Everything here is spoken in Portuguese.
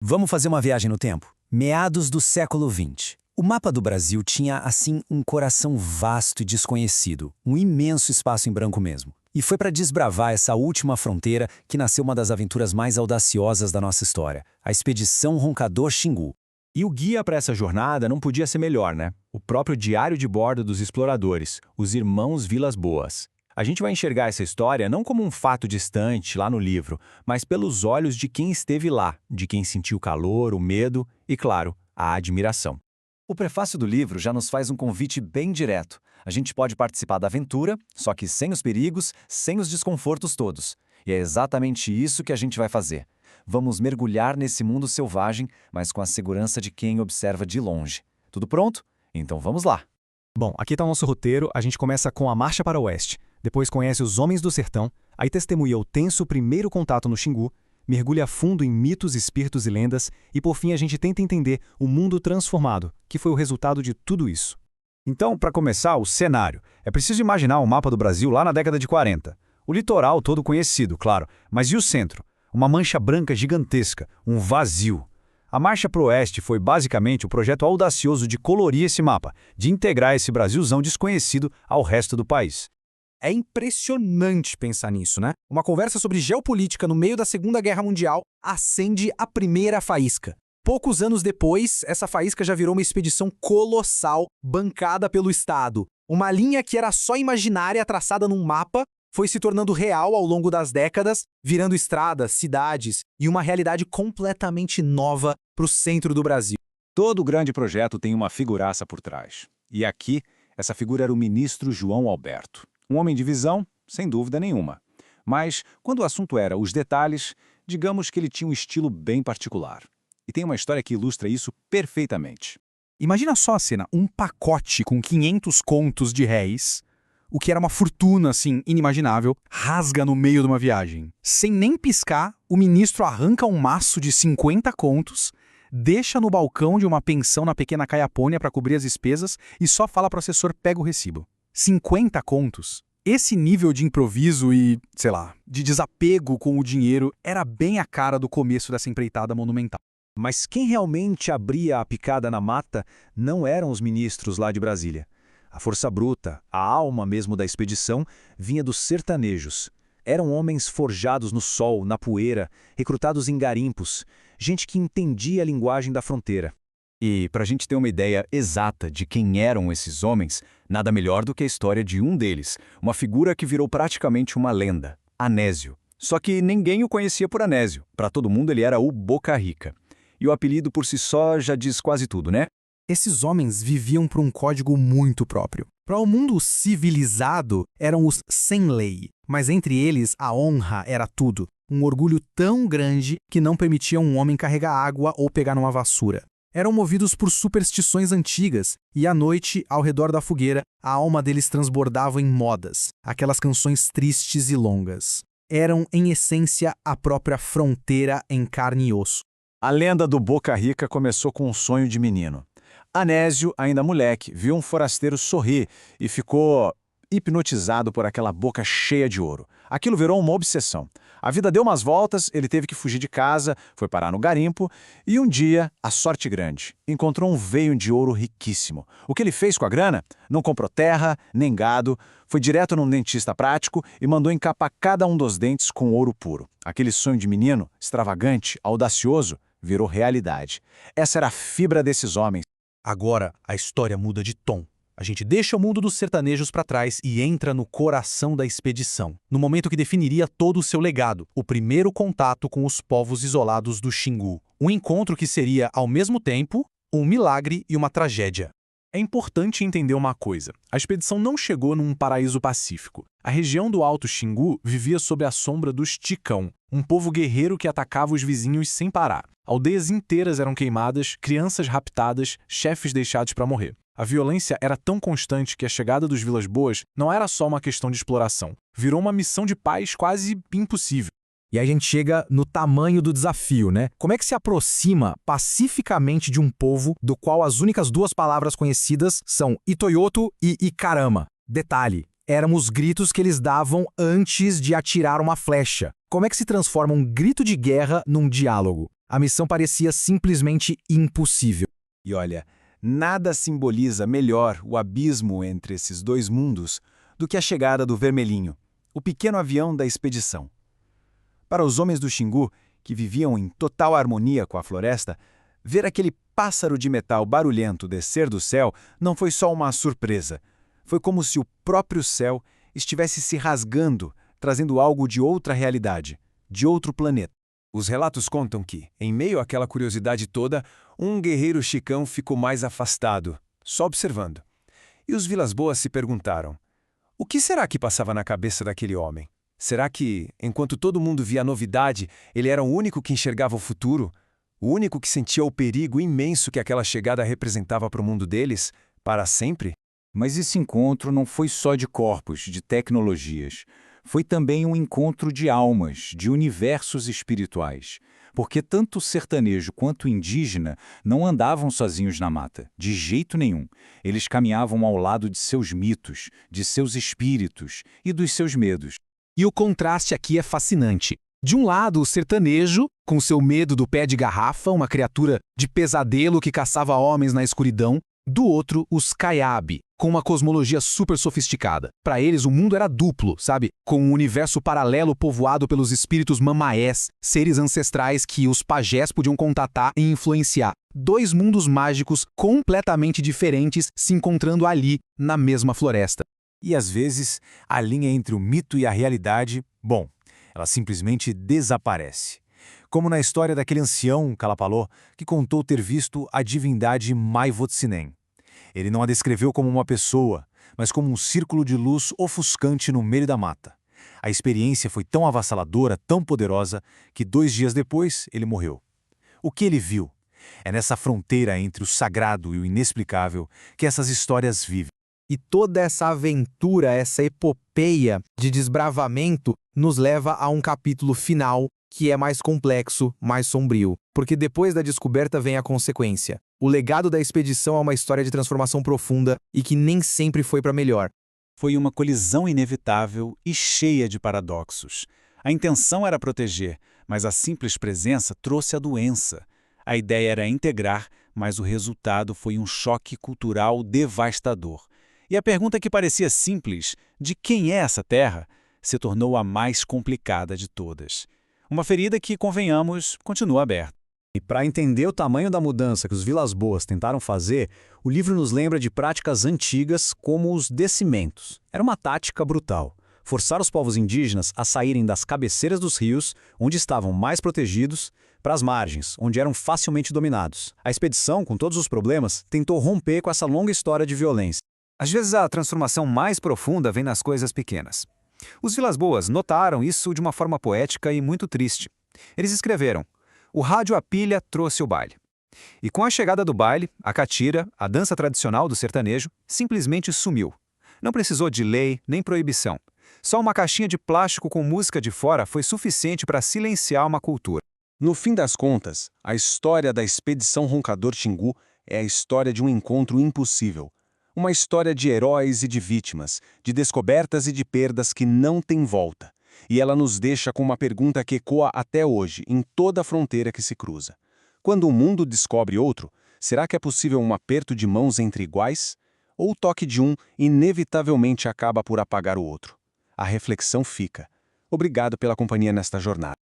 Vamos fazer uma viagem no tempo? Meados do século XX. O mapa do Brasil tinha, assim, um coração vasto e desconhecido, um imenso espaço em branco mesmo. E foi para desbravar essa última fronteira que nasceu uma das aventuras mais audaciosas da nossa história, a Expedição Roncador Xingu. E o guia para essa jornada não podia ser melhor, né? O próprio diário de bordo dos exploradores, os irmãos Vilas Boas. A gente vai enxergar essa história não como um fato distante lá no livro, mas pelos olhos de quem esteve lá, de quem sentiu o calor, o medo e, claro, a admiração. O prefácio do livro já nos faz um convite bem direto. A gente pode participar da aventura, só que sem os perigos, sem os desconfortos todos. E é exatamente isso que a gente vai fazer. Vamos mergulhar nesse mundo selvagem, mas com a segurança de quem observa de longe. Tudo pronto? Então vamos lá! Bom, aqui está o nosso roteiro. A gente começa com a marcha para o oeste, depois conhece os Homens do Sertão, aí testemunha o tenso primeiro contato no Xingu, mergulha a fundo em mitos, espíritos e lendas e, por fim, a gente tenta entender o mundo transformado, que foi o resultado de tudo isso. Então, para começar, o cenário. É preciso imaginar o mapa do Brasil lá na década de 40. O litoral todo conhecido, claro, mas e o centro? Uma mancha branca gigantesca, um vazio. A marcha para o oeste foi basicamente o projeto audacioso de colorir esse mapa, de integrar esse Brasilzão desconhecido ao resto do país. É impressionante pensar nisso, né? Uma conversa sobre geopolítica no meio da Segunda Guerra Mundial acende a primeira faísca. Poucos anos depois, essa faísca já virou uma expedição colossal, bancada pelo Estado. Uma linha que era só imaginária, traçada num mapa, foi se tornando real ao longo das décadas, virando estradas, cidades e uma realidade completamente nova para o centro do Brasil. Todo grande projeto tem uma figuraça por trás. E aqui, essa figura era o ministro João Alberto. Um homem de visão, sem dúvida nenhuma. Mas, quando o assunto era os detalhes, digamos que ele tinha um estilo bem particular. E tem uma história que ilustra isso perfeitamente. Imagina só a cena, um pacote com 500 contos de réis, o que era uma fortuna, assim, inimaginável, rasga no meio de uma viagem. Sem nem piscar, o ministro arranca um maço de 50 contos, deixa no balcão de uma pensão na pequena Caiapônia para cobrir as despesas e só fala para o assessor: pega o recibo. 50 contos. Esse nível de improviso e, sei lá, de desapego com o dinheiro era bem a cara do começo dessa empreitada monumental. Mas quem realmente abria a picada na mata não eram os ministros lá de Brasília. A força bruta, a alma mesmo da expedição, vinha dos sertanejos. Eram homens forjados no sol, na poeira, recrutados em garimpos, gente que entendia a linguagem da fronteira. E, para a gente ter uma ideia exata de quem eram esses homens, nada melhor do que a história de um deles, uma figura que virou praticamente uma lenda, Anésio. Só que ninguém o conhecia por Anésio. Para todo mundo ele era o Boca Rica. E o apelido por si só já diz quase tudo, né? Esses homens viviam por um código muito próprio. Para o mundo civilizado, eram os sem lei, mas entre eles a honra era tudo. Um orgulho tão grande que não permitia um homem carregar água ou pegar numa vassoura. Eram movidos por superstições antigas e à noite, ao redor da fogueira, a alma deles transbordava em modas, aquelas canções tristes e longas. Eram, em essência, a própria fronteira em carne e osso. A lenda do Boca Rica começou com um sonho de menino. Anésio, ainda moleque, viu um forasteiro sorrir e ficou hipnotizado por aquela boca cheia de ouro. Aquilo virou uma obsessão. A vida deu umas voltas, ele teve que fugir de casa, foi parar no garimpo e um dia, a sorte grande, encontrou um veio de ouro riquíssimo. O que ele fez com a grana? Não comprou terra, nem gado, foi direto num dentista prático e mandou encapar cada um dos dentes com ouro puro. Aquele sonho de menino, extravagante, audacioso, virou realidade. Essa era a fibra desses homens. Agora, a história muda de tom. A gente deixa o mundo dos sertanejos para trás e entra no coração da expedição, no momento que definiria todo o seu legado, o primeiro contato com os povos isolados do Xingu. Um encontro que seria, ao mesmo tempo, um milagre e uma tragédia. É importante entender uma coisa. A expedição não chegou num paraíso pacífico. A região do Alto Xingu vivia sob a sombra dos Ticão, um povo guerreiro que atacava os vizinhos sem parar. Aldeias inteiras eram queimadas, crianças raptadas, chefes deixados para morrer. A violência era tão constante que a chegada dos Vilas Boas não era só uma questão de exploração. Virou uma missão de paz quase impossível. E aí a gente chega no tamanho do desafio, né? Como é que se aproxima pacificamente de um povo do qual as únicas duas palavras conhecidas são Itoyoto e Icarama? Detalhe, eram os gritos que eles davam antes de atirar uma flecha. Como é que se transforma um grito de guerra num diálogo? A missão parecia simplesmente impossível. E olha, nada simboliza melhor o abismo entre esses dois mundos do que a chegada do Vermelhinho, o pequeno avião da expedição. Para os homens do Xingu, que viviam em total harmonia com a floresta, ver aquele pássaro de metal barulhento descer do céu não foi só uma surpresa. Foi como se o próprio céu estivesse se rasgando, trazendo algo de outra realidade, de outro planeta. Os relatos contam que, em meio àquela curiosidade toda, um guerreiro chicão ficou mais afastado, só observando. E os Vilas Boas se perguntaram: o que será que passava na cabeça daquele homem? Será que, enquanto todo mundo via a novidade, ele era o único que enxergava o futuro? O único que sentia o perigo imenso que aquela chegada representava para o mundo deles, para sempre? Mas esse encontro não foi só de corpos, de tecnologias. Foi também um encontro de almas, de universos espirituais. Porque tanto o sertanejo quanto o indígena não andavam sozinhos na mata, de jeito nenhum. Eles caminhavam ao lado de seus mitos, de seus espíritos e dos seus medos. E o contraste aqui é fascinante. De um lado, o sertanejo, com seu medo do pé de garrafa, uma criatura de pesadelo que caçava homens na escuridão. Do outro, os Kayabi, com uma cosmologia super sofisticada. Para eles, o mundo era duplo, sabe? Com um universo paralelo povoado pelos espíritos mamaés, seres ancestrais que os pajés podiam contatar e influenciar. Dois mundos mágicos completamente diferentes se encontrando ali, na mesma floresta. E às vezes, a linha entre o mito e a realidade, bom, ela simplesmente desaparece. Como na história daquele ancião, Kalapaló, que contou ter visto a divindade Mai Votsinen. Ele não a descreveu como uma pessoa, mas como um círculo de luz ofuscante no meio da mata. A experiência foi tão avassaladora, tão poderosa, que 2 dias depois ele morreu. O que ele viu? É nessa fronteira entre o sagrado e o inexplicável que essas histórias vivem. E toda essa aventura, essa epopeia de desbravamento nos leva a um capítulo final que é mais complexo, mais sombrio. Porque depois da descoberta vem a consequência. O legado da expedição é uma história de transformação profunda e que nem sempre foi para melhor. Foi uma colisão inevitável e cheia de paradoxos. A intenção era proteger, mas a simples presença trouxe a doença. A ideia era integrar, mas o resultado foi um choque cultural devastador. E a pergunta que parecia simples, de quem é essa terra, se tornou a mais complicada de todas. Uma ferida que, convenhamos, continua aberta. E para entender o tamanho da mudança que os Vilas Boas tentaram fazer, o livro nos lembra de práticas antigas como os descimentos. Era uma tática brutal. Forçar os povos indígenas a saírem das cabeceiras dos rios, onde estavam mais protegidos, para as margens, onde eram facilmente dominados. A expedição, com todos os problemas, tentou romper com essa longa história de violência. Às vezes a transformação mais profunda vem nas coisas pequenas. Os Vilas Boas notaram isso de uma forma poética e muito triste. Eles escreveram: o rádio a pilha trouxe o baile. E com a chegada do baile, a catira, a dança tradicional do sertanejo, simplesmente sumiu. Não precisou de lei nem proibição. Só uma caixinha de plástico com música de fora foi suficiente para silenciar uma cultura. No fim das contas, a história da Expedição Roncador Xingu é a história de um encontro impossível. Uma história de heróis e de vítimas, de descobertas e de perdas que não tem volta. E ela nos deixa com uma pergunta que ecoa até hoje, em toda a fronteira que se cruza. Quando o mundo descobre outro, será que é possível um aperto de mãos entre iguais? Ou o toque de um inevitavelmente acaba por apagar o outro? A reflexão fica. Obrigado pela companhia nesta jornada.